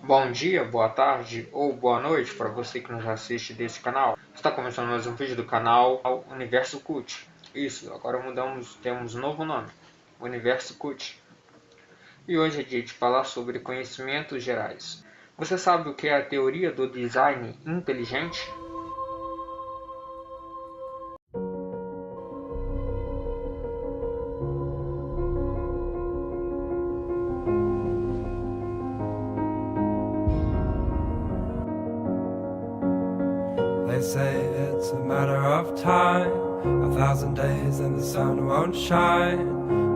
Bom dia, boa tarde ou boa noite para você que nos assiste desse canal. Está começando mais um vídeo do canal Universo CUT. Isso, agora temos um novo nome, Universo CUT. E hoje é dia de falar sobre conhecimentos gerais. Você sabe o que é a teoria do design inteligente? They say it's a matter of time, 1,000 days and the sun won't shine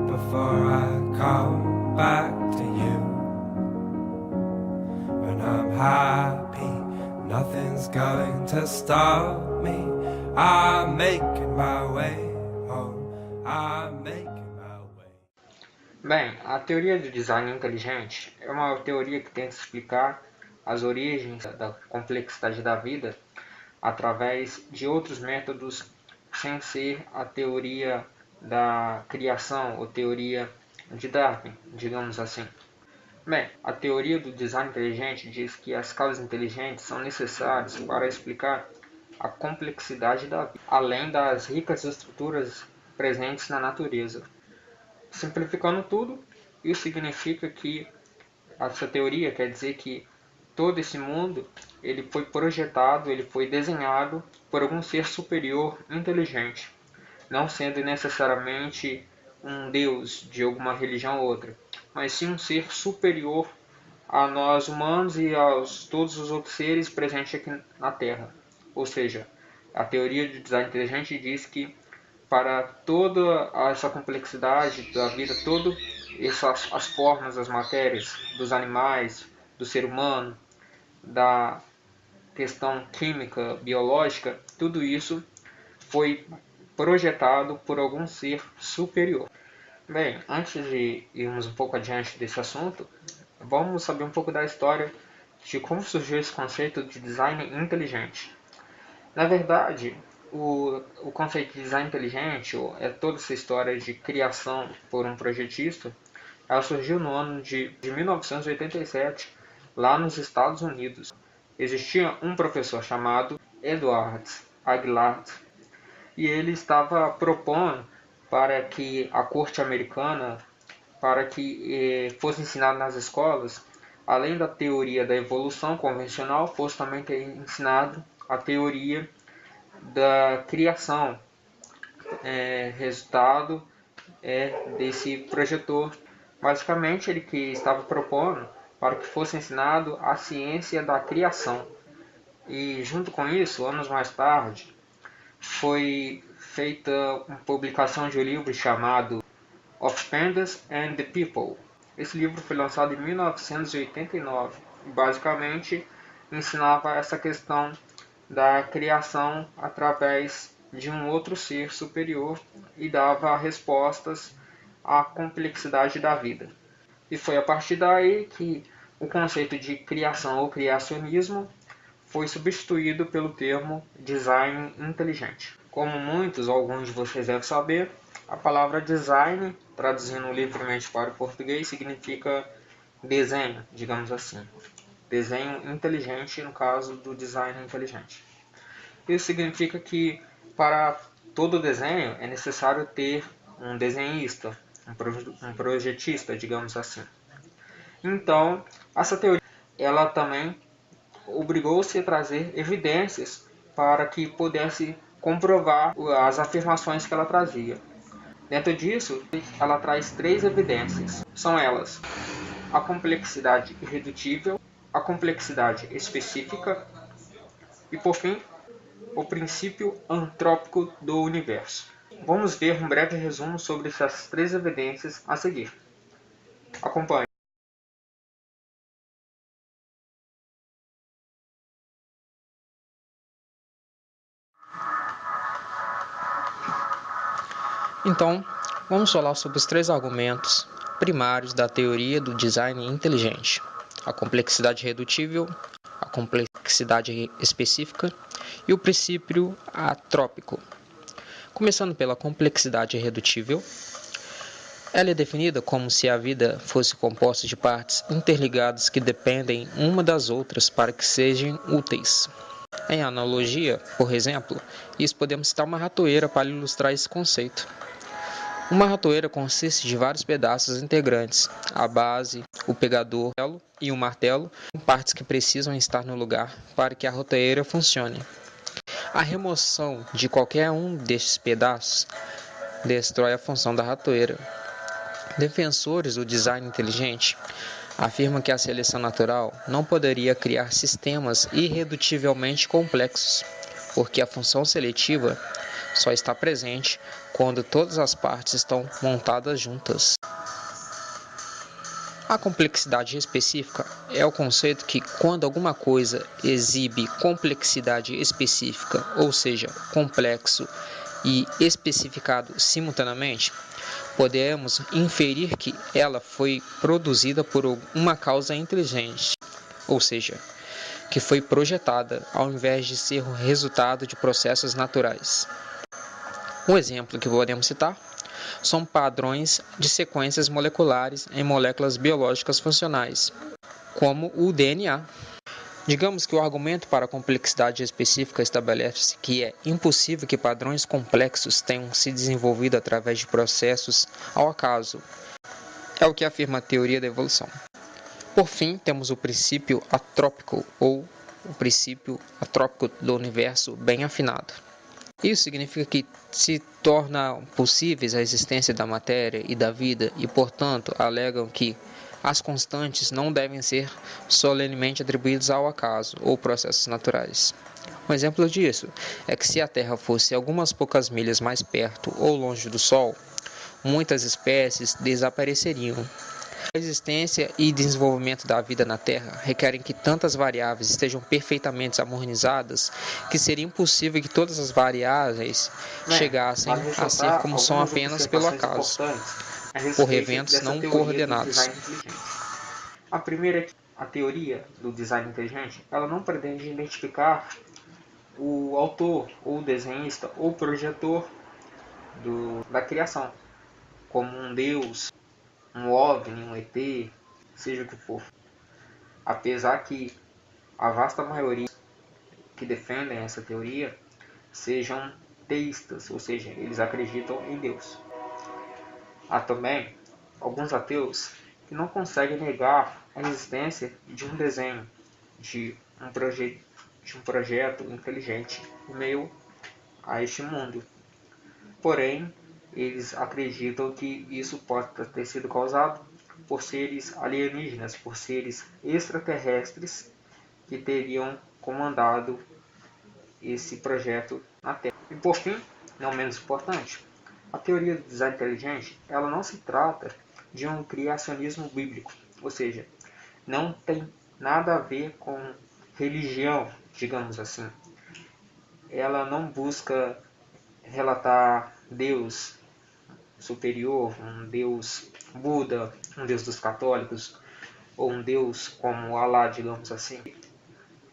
before I come back to you. When I'm happy, nothing's going to stop me. I'm making my way home, I'm making my way. Bem, a teoria do design inteligente é uma teoria que tenta explicar as origens da complexidade da vida através de outros métodos sem ser a teoria da criação ou teoria de Darwin, digamos assim. Bem, a teoria do design inteligente diz que as causas inteligentes são necessárias para explicar a complexidade da vida, além das ricas estruturas presentes na natureza. Simplificando tudo, isso significa que essa teoria quer dizer que todo esse mundo ele foi projetado, ele foi desenhado por algum ser superior inteligente, não sendo necessariamente um deus de alguma religião ou outra, mas sim um ser superior a nós humanos e aos todos os outros seres presentes aqui na Terra. Ou seja, a teoria de design inteligente diz que para toda essa complexidade da vida, todas as formas, as matérias dos animais, do ser humano, da questão química, biológica, tudo isso foi projetado por algum ser superior. Bem, antes de irmos um pouco adiante desse assunto, vamos saber um pouco da história de como surgiu esse conceito de design inteligente. Na verdade, o conceito de design inteligente, é toda essa história de criação por um projetista, ela surgiu no ano de 1987, lá nos Estados Unidos. Existia um professor chamado Edward Aguilar e ele estava propondo para que a corte americana, para que fosse ensinado nas escolas, além da teoria da evolução convencional, fosse também ter ensinado a teoria da criação, resultado desse projetor. Basicamente, ele que estava propondo para que fosse ensinado a ciência da criação. E junto com isso, anos mais tarde, foi feita uma publicação de um livro chamado Of Pandas and the People. Esse livro foi lançado em 1989 e basicamente ensinava essa questão da criação através de um outro ser superior e dava respostas à complexidade da vida. E foi a partir daí que o conceito de criação ou criacionismo foi substituído pelo termo design inteligente. Como muitos ou alguns de vocês devem saber, a palavra design, traduzindo livremente para o português, significa desenho, digamos assim. Desenho inteligente, no caso do design inteligente. Isso significa que para todo desenho é necessário ter um desenhista, um projetista, digamos assim. Então, essa teoria ela também obrigou-se a trazer evidências para que pudesse comprovar as afirmações que ela trazia. Dentro disso, ela traz 3 evidências. São elas: a complexidade irredutível, a complexidade específica e, por fim, o princípio antrópico do universo. Vamos ver um breve resumo sobre essas 3 evidências a seguir. Acompanhe. Então, vamos falar sobre os 3 argumentos primários da teoria do design inteligente: a complexidade redutível, a complexidade específica e o princípio antrópico. Começando pela complexidade redutível, Ela é definida como se a vida fosse composta de partes interligadas que dependem uma das outras para que sejam úteis. Em analogia, por exemplo, isso podemos citar uma ratoeira para ilustrar esse conceito. Uma ratoeira consiste de vários pedaços integrantes, a base, o pegador e o martelo, partes que precisam estar no lugar para que a ratoeira funcione. A remoção de qualquer um destes pedaços destrói a função da ratoeira. Defensores do design inteligente afirmam que a seleção natural não poderia criar sistemas irredutivelmente complexos, porque a função seletiva só está presente quando todas as partes estão montadas juntas. A complexidade específica é o conceito que, quando alguma coisa exibe complexidade específica, ou seja, complexo e especificado simultaneamente, podemos inferir que ela foi produzida por uma causa inteligente, ou seja, que foi projetada ao invés de ser o resultado de processos naturais. Um exemplo que podemos citar são padrões de sequências moleculares em moléculas biológicas funcionais, como o DNA. Digamos que o argumento para a complexidade específica estabelece que é impossível que padrões complexos tenham se desenvolvido através de processos ao acaso. É o que afirma a teoria da evolução. Por fim, temos o princípio atrópico, ou o princípio atrópico do universo bem afinado. Isso significa que se torna possíveis a existência da matéria e da vida e, portanto, alegam que as constantes não devem ser solenemente atribuídas ao acaso ou processos naturais. Um exemplo disso é que se a Terra fosse algumas poucas milhas mais perto ou longe do Sol, muitas espécies desapareceriam. A existência e desenvolvimento da vida na Terra requerem que tantas variáveis estejam perfeitamente harmonizadas que seria impossível que todas as variáveis chegassem a ser como são apenas pelo acaso, por eventos não coordenados. A primeira é que a teoria do design inteligente, ela não pretende identificar o autor, ou desenhista, ou projetor da criação, como um deus, um OVNI, um ET, seja o que for. Apesar que a vasta maioria que defendem essa teoria sejam teístas, ou seja, eles acreditam em Deus. Há também alguns ateus que não conseguem negar a existência de um desenho, de um projeto inteligente em meio a este mundo. Porém, eles acreditam que isso pode ter sido causado por seres alienígenas, por seres extraterrestres que teriam comandado esse projeto na Terra. E por fim, não menos importante, a teoria do design inteligente, ela não se trata de um criacionismo bíblico, ou seja, não tem nada a ver com religião, digamos assim. Ela não busca relatar Deus superior, um Deus Buda, um Deus dos católicos, ou um Deus como Alá, digamos assim.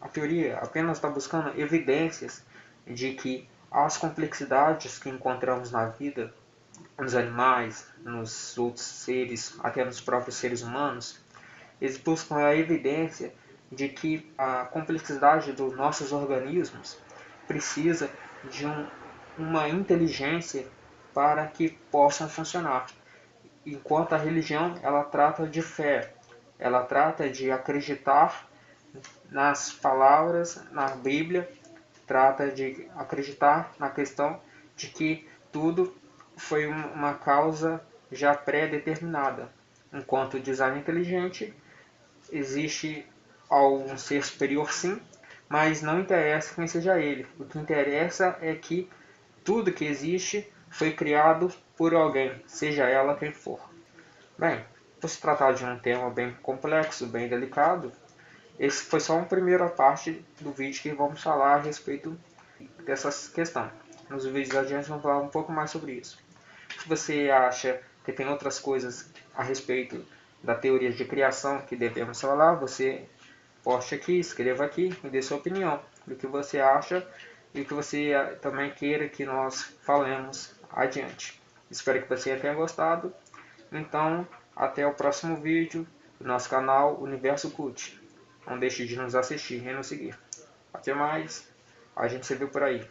A teoria apenas está buscando evidências de que as complexidades que encontramos na vida, nos animais, nos outros seres, até nos próprios seres humanos, eles buscam a evidência de que a complexidade dos nossos organismos precisa de uma inteligência para que possam funcionar. Enquanto a religião, ela trata de fé, ela trata de acreditar nas palavras, na Bíblia, trata de acreditar na questão de que tudo foi uma causa já pré-determinada. Enquanto o design inteligente, existe um ser superior sim, mas não interessa quem seja ele. O que interessa é que tudo que existe foi criado por alguém, seja ela quem for. Bem, por se tratar de um tema bem complexo, bem delicado, esse foi só uma primeira parte do vídeo que vamos falar a respeito dessa questão. Nos vídeos adiante vamos falar um pouco mais sobre isso. Se você acha que tem outras coisas a respeito da teoria de criação que devemos falar, você poste aqui, escreva aqui e dê sua opinião do que você acha e o que você também queira que nós falemos adiante. Espero que você tenha gostado Então, até o próximo vídeo do nosso canal Universo Cult. Não deixe de nos assistir e nos seguir. Até mais, a gente se vê por aí.